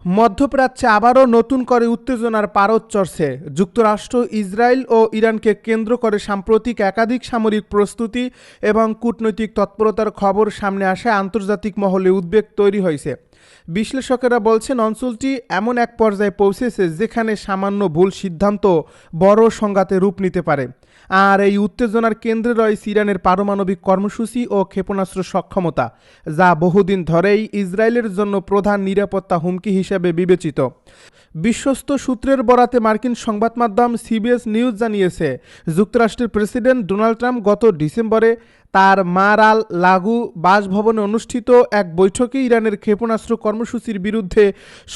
মধ্যপ্রাচ্যে আবারও নতুন করে উত্তেজনার পারদ চড়ছে। যুক্তরাষ্ট্র, ইসরায়েল ও ইরানকে কেন্দ্র করে সাম্প্রতিক একাধিক সামরিক প্রস্তুতি এবং কূটনৈতিক তৎপরতার খবর সামনে আসে আন্তর্জাতিক মহলে উদ্বেগ তৈরি হয়েছে। বিশ্লেষকেরা বলছেন অঞ্চলটি এমন এক পর্যায়ে পৌঁছেছে যেখানে সামান্য ভুল সিদ্ধান্ত বড় সংঘাতে রূপ নিতে পারে। আর এই উত্তেজনার কেন্দ্রে রয়েছে ইরানের পারমাণবিক কর্মসূচি ও ক্ষেপণাস্ত্র সক্ষমতা, যা বহুদিন ধরেই ইসরায়েলের জন্য প্রধান নিরাপত্তা হুমকি হিসেবে বিবেচিত। বিশ্বস্ত সূত্রের বরাতে মার্কিন সংবাদ মাধ্যম সিবিএস নিউজ জানিয়েছে, যুক্তরাষ্ট্রের প্রেসিডেন্ট ডোনাল্ড ট্রাম্প গত ডিসেম্বরে তার মার-আল লাগু বাসভবনে অনুষ্ঠিত এক বৈঠকে ইরানের ক্ষেপণাস্ত্র কর্মসূচির বিরুদ্ধে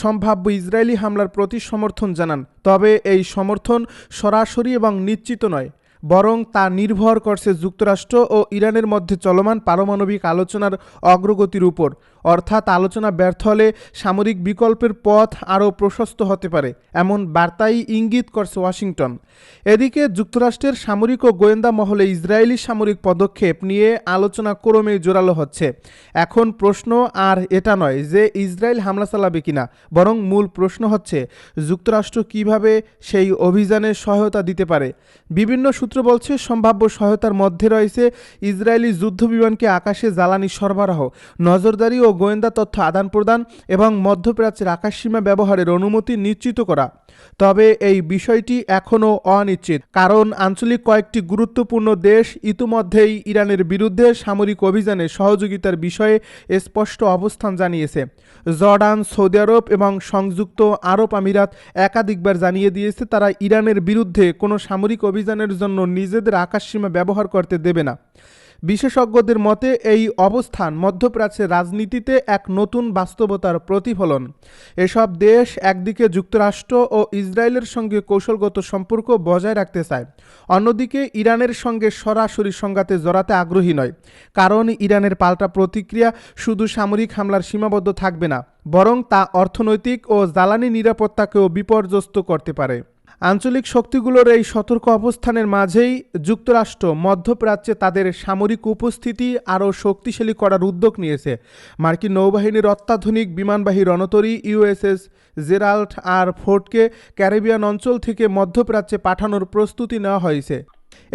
সম্ভাব্য ইসরায়েলি হামলার প্রতি সমর্থন জানান। তবে এই সমর্থন সরাসরি এবং নিশ্চিত নয়, বরং তা নির্ভর করছে যুক্তরাষ্ট্র ও ইরানের মধ্যে চলমান পারমাণবিক আলোচনার অগ্রগতির উপর। অর্থাৎ আলোচনা ব্যর্থ হলে সামরিক বিকল্পের পথ আরও প্রশস্ত হতে পারে, এমন বার্তাই ইঙ্গিত করছে ওয়াশিংটন। এদিকে যুক্তরাষ্ট্রের সামরিক ও গোয়েন্দা মহলে ইসরায়েলি সামরিক পদক্ষেপ নিয়ে আলোচনা ক্রমেই জোরালো হচ্ছে। এখন প্রশ্ন আর এটা নয় যে ইসরায়েল হামলা চালাবে কিনা, বরং মূল প্রশ্ন হচ্ছে যুক্তরাষ্ট্র কিভাবে সেই অভিযানে সহায়তা দিতে পারে। বিভিন্ন সূত্র বলছে সম্ভাব্য সহায়তার মধ্যে রয়েছে ইসরায়েলি যুদ্ধবিমানকে আকাশে জ্বালানি সরবরাহ, নজরদারি ও গোয়েন্দা তথ্য আদান প্রদান এবং মধ্যপ্রাচ্যের আকাশসীমা ব্যবহারের অনুমতি নিশ্চিত করা। তবে এই বিষয়টি এখনও অনিশ্চিত, কারণ আঞ্চলিক কয়েকটি গুরুত্বপূর্ণ দেশ ইতিমধ্যেই ইরানের বিরুদ্ধে সামরিক অভিযানে সহযোগিতার বিষয়ে স্পষ্ট অবস্থান জানিয়েছে। জর্ডান, সৌদি আরব এবং সংযুক্ত আরব আমিরাত একাধিকবার জানিয়ে দিয়েছে তারা ইরানের বিরুদ্ধে কোনো সামরিক অভিযানের জন্য নিজেদের আকাশসীমা ব্যবহার করতে দেবে না। বিশেষজ্ঞদের মতে এই অবস্থান মধ্যপ্রাচ্যের রাজনীতিতে এক নতুন বাস্তবতার প্রতিফলন। এসব দেশ একদিকে যুক্তরাষ্ট্র ও ইসরায়েলের সঙ্গে কৌশলগত সম্পর্ক বজায় রাখতে চায়, অন্যদিকে ইরানের সঙ্গে সরাসরি সংঘাতে জড়াতে আগ্রহী নয়, কারণ ইরানের পাল্টা প্রতিক্রিয়া শুধু সামরিক হামলার সীমাবদ্ধ থাকবে না, বরং তা অর্থনৈতিক ও জ্বালানি নিরাপত্তাকেও বিপর্যস্ত করতে পারে। আঞ্চলিক শক্তিগুলোর এই সতর্ক অবস্থানের মাঝেই যুক্তরাষ্ট্র মধ্যপ্রাচ্যে তাদের সামরিক উপস্থিতি আরও শক্তিশালী করার উদ্যোগ নিয়েছে। মার্কিন নৌবাহিনীর অত্যাধুনিক বিমানবাহী রণতরী ইউএসএস জেরাল্ড আর ফোর্ডকে ক্যারিবিয়ান অঞ্চল থেকে মধ্যপ্রাচ্যে পাঠানোর প্রস্তুতি নেওয়া হয়েছে।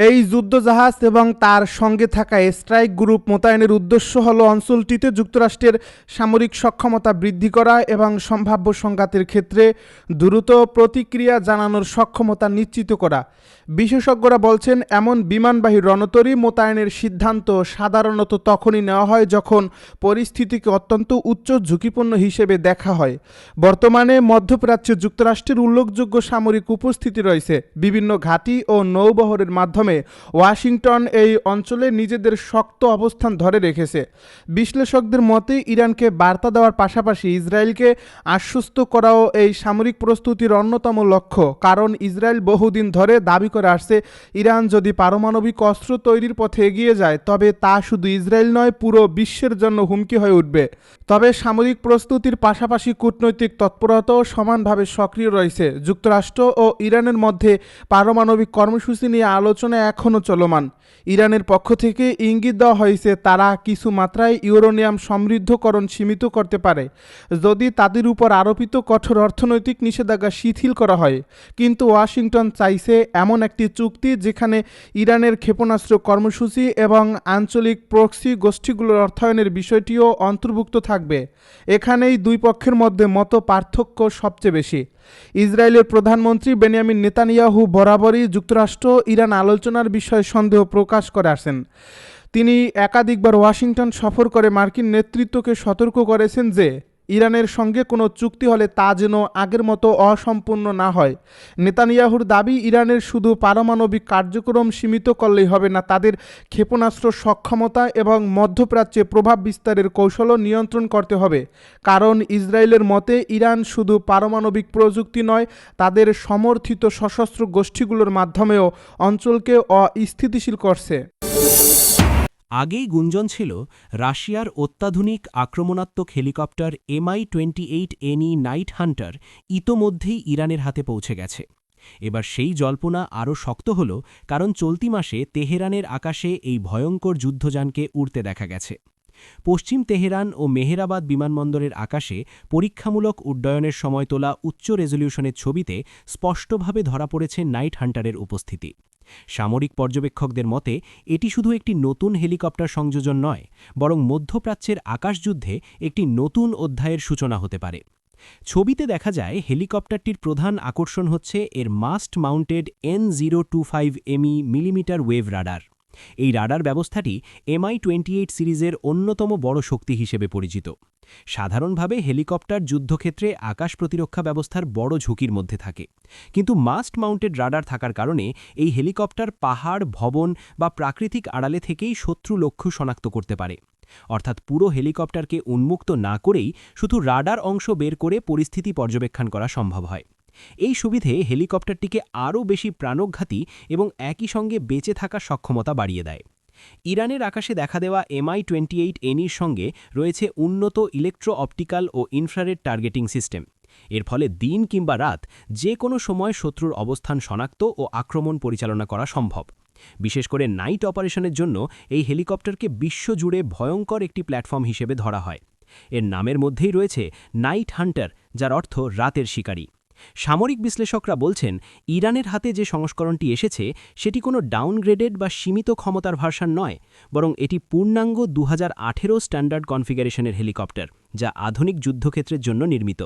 এই যুদ্ধজাহাজ এবং তার সঙ্গে থাকা স্ট্রাইক গ্রুপ মোতায়েনের উদ্দেশ্য হল অঞ্চলটিতে যুক্তরাষ্ট্রের সামরিক সক্ষমতা বৃদ্ধি করা এবং সম্ভাব্য সংঘাতের ক্ষেত্রে দ্রুত প্রতিক্রিয়া জানানোর সক্ষমতা নিশ্চিত করা। বিশেষজ্ঞরা বলছেন এমন বিমানবাহী রণতরী মোতায়েনের সিদ্ধান্ত সাধারণত তখনই নেওয়া হয় যখন পরিস্থিতিকে অত্যন্ত উচ্চ ঝুঁকিপূর্ণ হিসেবে দেখা হয়। বর্তমানে মধ্যপ্রাচ্যে যুক্তরাষ্ট্রের উল্লেখযোগ্য সামরিক উপস্থিতি রয়েছে। বিভিন্ন ঘাঁটি ও নৌবহরের মাধ্যমে ওয়াশিংটন এই অঞ্চলে নিজেদের শক্ত অবস্থান ধরে রেখেছে। বিশ্লেষকদের মতে ইরানকে বার্তা দেওয়ার পাশাপাশি ইসরায়েলকে আশ্বস্ত করাও এই সামরিক প্রস্তুতির অন্যতম লক্ষ্য, কারণ ইসরায়েল বহুদিন ধরে দাবি করে আসছে ইরান যদি পারমাণবিক অস্ত্র তৈরির পথে এগিয়ে যায় তবে তা শুধু ইসরায়েল নয়, পুরো বিশ্বের জন্য হুমকি হয়ে উঠবে। তবে সামরিক প্রস্তুতির পাশাপাশি কূটনৈতিক তৎপরতাও সমানভাবে সক্রিয় রয়েছে। যুক্তরাষ্ট্র ও ইরানের মধ্যে পারমাণবিক কর্মসূচি নিয়ে আলোচনা এখনও চলমান। ইরানের পক্ষ থেকে ইঙ্গিত দেওয়া হয়েছে তারা কিছু মাত্রায় ইউরেনিয়াম সমৃদ্ধকরণ সীমিত করতে পারে যদি তাদের উপর আরোপিত কঠোর অর্থনৈতিক নিষেধাজ্ঞা শিথিল করা হয়। কিন্তু ওয়াশিংটন চাইছে এমন একটি চুক্তি যেখানে ইরানের ক্ষেপণাস্ত্র কর্মসূচি এবং আঞ্চলিক প্রক্সি গোষ্ঠীগুলোর অর্থায়নের বিষয়টিও অন্তর্ভুক্ত থাকবে। এখানেই দুই পক্ষের মধ্যে মত পার্থক্য সবচেয়ে বেশি। ইসরায়েলের প্রধানমন্ত্রী বেনিয়ামিন নেতানিয়াহু বরাবরই যুক্তরাষ্ট্র ইরান আলোচনার বিষয়ে সন্দেহ প্রকাশ করে আসেন। তিনি একাধিকবার ওয়াশিংটন সফর করে মার্কিন নেতৃত্বকে সতর্ক করেছেন যে ইরানের সঙ্গে কোনো চুক্তি হলে তা যেন আগের মতো অসম্পূর্ণ না হয়। নেতানিয়াহুর দাবি ইরানের শুধু পারমাণবিক কার্যক্রম সীমিত করলেই হবে না, তাদের ক্ষেপণাস্ত্র সক্ষমতা এবং মধ্যপ্রাচ্যে প্রভাব বিস্তারের কৌশলও নিয়ন্ত্রণ করতে হবে, কারণ ইসরায়েলের মতে ইরান শুধু পারমাণবিক প্রযুক্তি নয়, তাদের সমর্থিত সশস্ত্র গোষ্ঠীগুলোর মাধ্যমেও অঞ্চলকে অস্থিতিশীল করছে। আগেই গুঞ্জন ছিল রাশিয়ার অত্যাধুনিক আক্রমণাত্মক হেলিকপ্টার MI-28NE নাইট হান্টার ইতোমধ্যেই ইরানের হাতে পৌঁছে গেছে। এবার সেই জল্পনা আরও শক্ত হল, কারণ চলতি মাসে তেহরানের আকাশে এই ভয়ঙ্কর যুদ্ধযানকে উড়তে দেখা গেছে। পশ্চিম তেহরান ও মেহেরাবাদ বিমানবন্দরের আকাশে পরীক্ষামূলক উড্ডয়নের সময় তোলা উচ্চ রেজলিউশনের ছবিতে স্পষ্টভাবে ধরা পড়েছে নাইট হান্টারের উপস্থিতি। সামরিক পর্যবেক্ষকদের মতে এটি শুধু একটি নতুন হেলিকপ্টার সংযোজন নয়, বরং মধ্যপ্রাচ্যের আকাশযুদ্ধে একটি নতুন অধ্যায়ের সূচনা হতে পারে। ছবিতে দেখা যায় হেলিকপ্টারটির প্রধান আকর্ষণ হচ্ছে এর must mounted N025ME millimetre wave radar. এই রাডার ব্যবস্থাটি Mi-28 সিরিজের অন্যতম বড় শক্তি হিসেবে পরিচিত। সাধারণভাবে হেলিকপ্টার যুদ্ধক্ষেত্রে আকাশ প্রতিরক্ষা ব্যবস্থার বড় ঝুঁকির মধ্যে থাকে, কিন্তু মাস্ট মাউন্টেড রাডার থাকার কারণে এই হেলিকপ্টার পাহাড়, ভবন বা প্রাকৃতিক আড়ালে থেকেই শত্রু লক্ষ্য শনাক্ত করতে পারে। অর্থাৎ পুরো হেলিকপ্টারকে উন্মুক্ত না করেই শুধু রাডার অংশ বের করে পরিস্থিতি পর্যবেক্ষণ করা সম্ভব হয়। এই সুবিধে হেলিকপ্টারটিকে আরও বেশি প্রাণঘাতী এবং একই সঙ্গে বেঁচে থাকার সক্ষমতা বাড়িয়ে দেয়। ইরানের আকাশে দেখা দেওয়া Mi-28NEর সঙ্গে রয়েছে উন্নত ইলেকট্রো অপটিক্যাল ও ইনফ্রারেড টার্গেটিং সিস্টেম। এর ফলে দিন কিংবা রাত যে কোনো সময় শত্রুর অবস্থান শনাক্ত ও আক্রমণ পরিচালনা করা সম্ভব। বিশেষ করে নাইট অপারেশনের জন্য এই হেলিকপ্টারকে বিশ্বজুড়ে ভয়ঙ্কর একটি প্ল্যাটফর্ম হিসেবে ধরা হয়। এর নামের মধ্যেই রয়েছে নাইট হান্টার, যার অর্থ রাতের শিকারী। সামরিক বিশ্লেষকরা বলছেন, ইরানের হাতে যে সংস্করণটি এসেছে সেটি কোনো ডাউনগ্রেডেড বা সীমিত ক্ষমতার ভার্সন নয়, বরং এটি পূর্ণাঙ্গ 2018 স্ট্যান্ডার্ড কনফিগারেশনের হেলিকপ্টার, যা আধুনিক যুদ্ধক্ষেত্রের জন্য নির্মিত।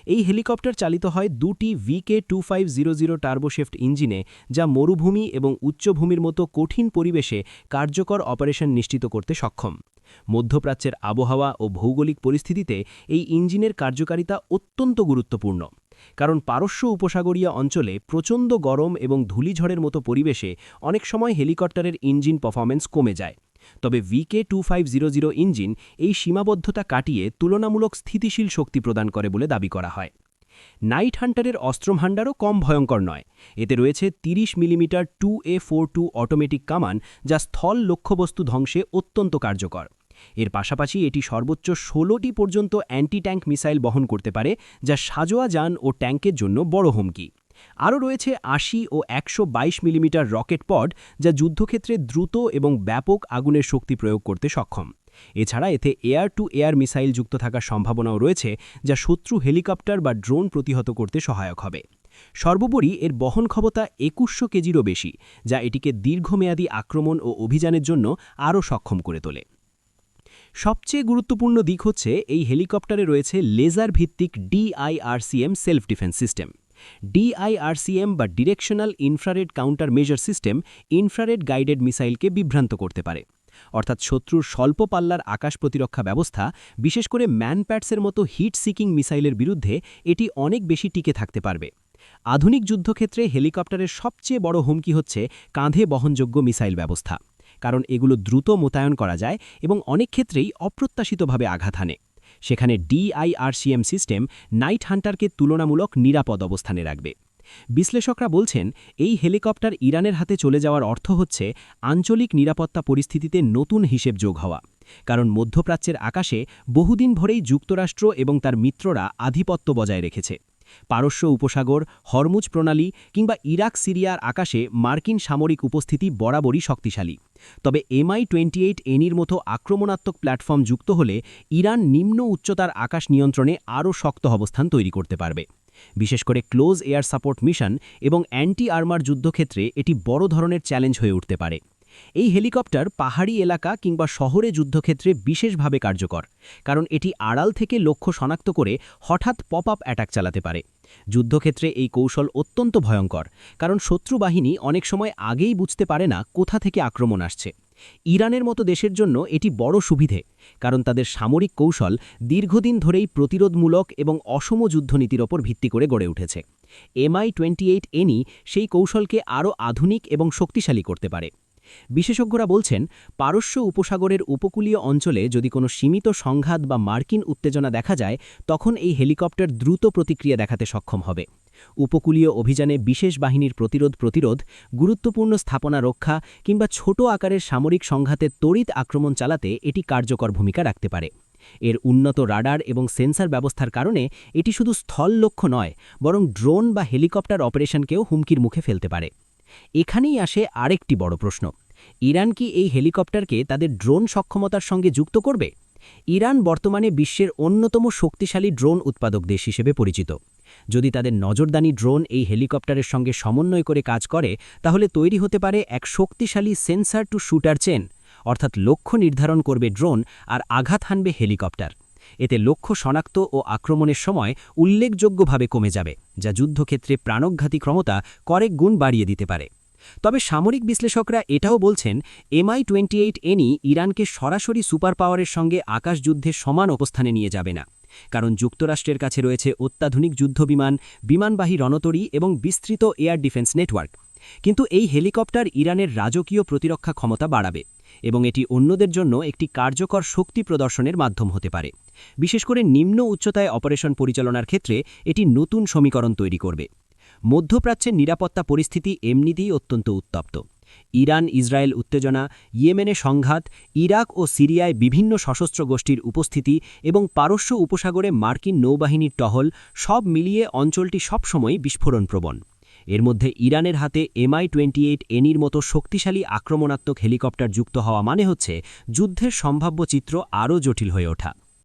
এই হেলিকপ্টার চালিত হয় দুটি VK2500 টার্বোশেফট ইঞ্জিনে, যা মরুভূমি এবং উচ্চভূমির মতো কঠিন পরিবেশে কার্যকর অপারেশন নিশ্চিত করতে সক্ষম। মধ্যপ্রাচ্যের আবহাওয়া ও ভৌগোলিক পরিস্থিতিতে এই ইঞ্জিনের কার্যকারিতা অত্যন্ত গুরুত্বপূর্ণ, কারণ পারস্য উপসাগরীয় অঞ্চলে প্রচণ্ড গরম এবং ধূলিঝড়ের মতো পরিবেশে অনেক সময় হেলিকপ্টারের ইঞ্জিন পারফরম্যান্স কমে যায়। তবে VK2500 ইঞ্জিন এই সীমাবদ্ধতা কাটিয়ে তুলনামূলক স্থিতিশীল শক্তি প্রদান করে বলে দাবি করা হয়। নাইট হান্টারের অস্ত্রভাণ্ডারও কম ভয়ঙ্কর নয়। এতে রয়েছে 30 মিলিমিটার 2A42 অটোমেটিক কামান, যা স্থল লক্ষ্যবস্তু ধ্বংসে অত্যন্ত কার্যকর। এর পাশাপাশি এটি সর্বোচ্চ 16টি পর্যন্ত অ্যান্টি ট্যাঙ্ক মিসাইল বহন করতে পারে, যা সাজোয়া যান ও ট্যাঙ্কের জন্য বড় হুমকি। আরও রয়েছে 80 ও 122 মিলিমিটার রকেট পড, যা যুদ্ধক্ষেত্রে দ্রুত এবং ব্যাপক আগুনের শক্তি প্রয়োগ করতে সক্ষম। এছাড়া এতে এয়ার টু এয়ার মিসাইল যুক্ত থাকার সম্ভাবনাও রয়েছে, যা শত্রু হেলিকপ্টার বা ড্রোন প্রতিহত করতে সহায়ক হবে। সর্বোপরি এর বহন ক্ষমতা 2100 কেজিরও বেশি, যা এটিকে দীর্ঘমেয়াদী আক্রমণ ও অভিযানের জন্য আরও সক্ষম করে তোলে। সবচেয়ে গুরুত্বপূর্ণ দিক হচ্ছে এই হেলিকপ্টারে রয়েছে লেজার ভিত্তিক DIRCM self defence system. DIRCM বা directional infrared counter measure system infrared guided মিসাইলকে বিভ্রান্ত করতে পারে। অর্থাৎ শত্রুর স্বল্প পাল্লার আকাশ প্রতিরক্ষা ব্যবস্থা, বিশেষ করে ম্যানপ্যাডসের মতো হিট সিকিং মিসাইলের বিরুদ্ধে এটি অনেক বেশি টিকে থাকতে পারবে। আধুনিক যুদ্ধক্ষেত্রে হেলিকপ্টারের সবচেয়ে বড় হুমকি হচ্ছে কাঁধে বহনযোগ্য মিসাইল ব্যবস্থা, কারণ এগুলো দ্রুত মোতায়েন করা যায় এবং অনেক ক্ষেত্রেই অপ্রত্যাশিতভাবে আঘাত হানে। সেখানে DIRCM সিস্টেম নাইট হান্টারকে তুলনামূলক নিরাপদ অবস্থানে রাখবে। বিশ্লেষকরা বলছেন, এই হেলিকপ্টার ইরানের হাতে চলে যাওয়ার অর্থ হচ্ছে আঞ্চলিক নিরাপত্তা পরিস্থিতিতে নতুন হিসেব যোগ হওয়া, কারণ মধ্যপ্রাচ্যের আকাশে বহুদিন ধরেই যুক্তরাষ্ট্র এবং তার মিত্ররা আধিপত্য বজায় রেখেছে। পারস্য উপসাগর, হরমুজ প্রণালী কিংবা ইরাক সিরিয়ার আকাশে মার্কিন সামরিক উপস্থিতি বরাবরই শক্তিশালী। তবে Mi-28NEর মতো আক্রমণাত্মক প্ল্যাটফর্ম যুক্ত হলে ইরান নিম্ন উচ্চতার আকাশ নিয়ন্ত্রণে আরও শক্ত অবস্থান তৈরি করতে পারবে। বিশেষ করে ক্লোজ এয়ার সাপোর্ট মিশন এবং অ্যান্টি আর্মার যুদ্ধক্ষেত্রে এটি বড় ধরনের চ্যালেঞ্জ হয়ে উঠতে পারে। এই হেলিকপ্টার পাহাড়ি এলাকা কিংবা শহরে যুদ্ধক্ষেত্রে বিশেষভাবে কার্যকর, কারণ এটি আড়াল থেকে লক্ষ্য শনাক্ত করে হঠাৎ পপ আপ অ্যাটাক চালাতে পারে। যুদ্ধক্ষেত্রে এই কৌশল অত্যন্ত ভয়ঙ্কর, কারণ শত্রু বাহিনী অনেক সময় আগেই বুঝতে পারে না কোথা থেকে আক্রমণ আসছে। ইরানের মতো দেশের জন্য এটি বড় সুবিধে, কারণ তাদের সামরিক কৌশল দীর্ঘদিন ধরেই প্রতিরোধমূলক এবং অসম যুদ্ধনীতির ওপর ভিত্তি করে গড়ে উঠেছে। Mi-28NE সেই কৌশলকে আরও আধুনিক এবং শক্তিশালী করতে পারে। বিশেষজ্ঞরা বলছেন, পারস্য উপসাগরের উপকূলীয় অঞ্চলে যদি কোনো সীমিত সংঘাত বা মার্কিন উত্তেজনা দেখা যায়, তখন এই হেলিকপ্টার দ্রুত প্রতিক্রিয়া দেখাতে সক্ষম হবে। উপকূলীয় অভিযানে বিশেষ বাহিনীর প্রতিরোধ, গুরুত্বপূর্ণ স্থাপনা রক্ষা কিংবা ছোট আকারের সামরিক সংঘাতে তড়িৎ আক্রমণ চালাতে এটি কার্যকর ভূমিকা রাখতে পারে। এর উন্নত রাডার এবং সেন্সর ব্যবস্থার কারণে এটি শুধু স্থল লক্ষ্য নয়, বরং ড্রোন বা হেলিকপ্টার অপারেশনকেও হুমকির মুখে ফেলতে পারে। এখানেই আসে আরেকটি বড় প্রশ্ন, ইরান কি এই হেলিকপ্টারকে তাদের ড্রোন সক্ষমতার সঙ্গে যুক্ত করবে? ইরান বর্তমানে বিশ্বের অন্যতম শক্তিশালী ড্রোন উৎপাদক দেশ হিসেবে পরিচিত। যদি তাদের নজরদানি ড্রোন এই হেলিকপ্টারের সঙ্গে সমন্বয় করে কাজ করে, তাহলে তৈরি হতে পারে এক শক্তিশালী সেন্সার টু শুটার চেন, অর্থাৎ লক্ষ্য নির্ধারণ করবে ড্রোন আর আঘাত হানবে হেলিকপ্টার। এতে লক্ষ্য শনাক্ত ও আক্রমণের সময় উল্লেখযোগ্যভাবে কমে যাবে, যা যুদ্ধক্ষেত্রে প্রাণঘাতী ক্ষমতা কয়েক গুণ বাড়িয়ে দিতে পারে। তবে সামরিক বিশ্লেষকরা এটাও বলছেন, MI-28NE ইরানকে সরাসরি সুপার পাওয়ারের সঙ্গে আকাশযুদ্ধে সমান অবস্থানে নিয়ে যাবে না, কারণ যুক্তরাষ্ট্রের কাছে রয়েছে অত্যাধুনিক যুদ্ধবিমান, বিমানবাহী রণতরী এবং বিস্তৃত এয়ার ডিফেন্স নেটওয়ার্ক। কিন্তু এই হেলিকপ্টার ইরানের রাজকীয় প্রতিরক্ষা ক্ষমতা বাড়াবে এবং এটি অন্যদের জন্য একটি কার্যকর শক্তি প্রদর্শনের মাধ্যম হতে পারে। বিশেষ করে নিম্ন উচ্চতায় অপারেশন পরিচালনার ক্ষেত্রে এটি নতুন সমীকরণ তৈরি করবে। মধ্যপ্রাচ্যের নিরাপত্তা পরিস্থিতি এমনিতেই অত্যন্ত উত্তপ্ত। ইরান ইসরায়েল উত্তেজনা, ইয়েমেনে সংঘাত, ইরাক ও সিরিয়ায় বিভিন্ন সশস্ত্র গোষ্ঠীর উপস্থিতি এবং পারস্য উপসাগরে মার্কিন নৌবাহিনীর টহল, সব মিলিয়ে অঞ্চলটি সবসময় বিস্ফোরণপ্রবণ। এর মধ্যে ইরানের হাতে MI-28NEর মতো শক্তিশালী আক্রমণাত্মক হেলিকপ্টার যুক্ত হওয়া মানে হচ্ছে যুদ্ধের সম্ভাব্য চিত্র আরও জটিল হয়ে ওঠা।